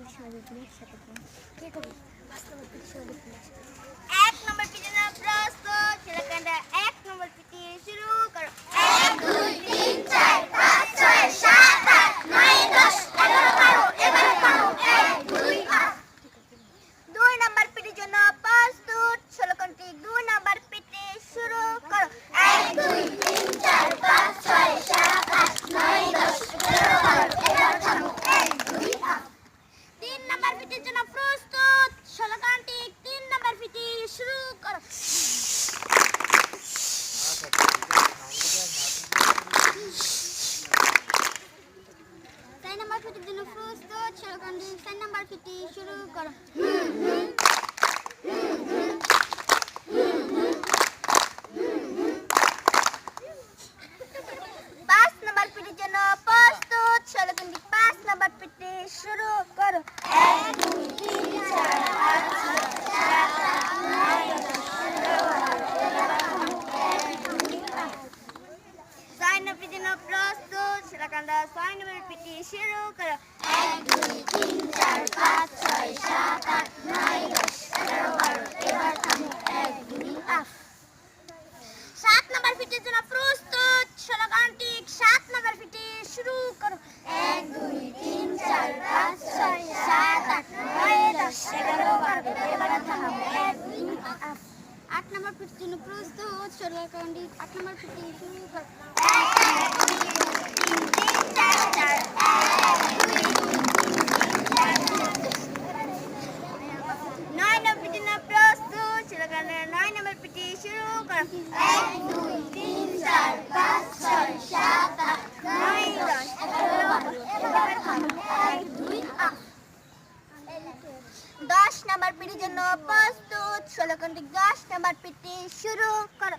এক নম্বর পিটি জন্য প্রস্তুত ছেলেকান্ডা এক নম্বর পিটি শুরু করো। 1 2 3 4 5 6 7 8 9 10 11 12 এবারে থামো 1 2 8। 2 নম্বর পিটির জন্য প্রস্তুত ছেলেকান্ডি 2 নম্বর পিটি শুরু করো। 1 2 3 4 5 6 7 8 9 10 11 12 এবারে থামো 1 2 8। 3 নম্বর পিটির জন্য প্রস্তুত ছেলেকান্ডি 3 নম্বর পিটি শুরু করো। 4 নম্বর পিটির জন্য প্রস্তুত ছেলেকান্ডি 4 নম্বর পিটি শুরু করো। 5 নম্বর পিটির জন্য প্রস্তুত ছেলেকান্ডি 5 নম্বর পিটি শুরু করো। 1 2 3 4 5 6 7 8 9 10 6 নম্বর পিটির জন্য প্রস্তুত ছেলেকান্ডা 6 নম্বর পিটি শুরু করো। 1 2 3 4 5 6 7 8 9 10 11 12 এবার থামো 1 2 8। 7 নম্বর পিটির জন্য প্রস্তুত ছেলেকান্ডি 7 নম্বর পিটি শুরু করো। 1 2 3 4 5 6 7 8 9 10 11 12 এবার থামো 1 2 8। 8 নম্বর পিটির জন্য প্রস্তুত ছেলেকান্ডি 8 নম্বর পিটি শুরু করো। 1 2 3 4 4 9 নম্বর পিটির জন্য প্রস্তুত ছেলেকান্ডি 9 নম্বর পিটি শুরু করো। 1 2 3 4 5 6 7 8 9 10 11 12 এবার থামো 1 2 8। 10 নম্বর পিটির জন্য প্রস্তুত ছেলেকান্ডি 10 নম্বর পিটি শুরু করো।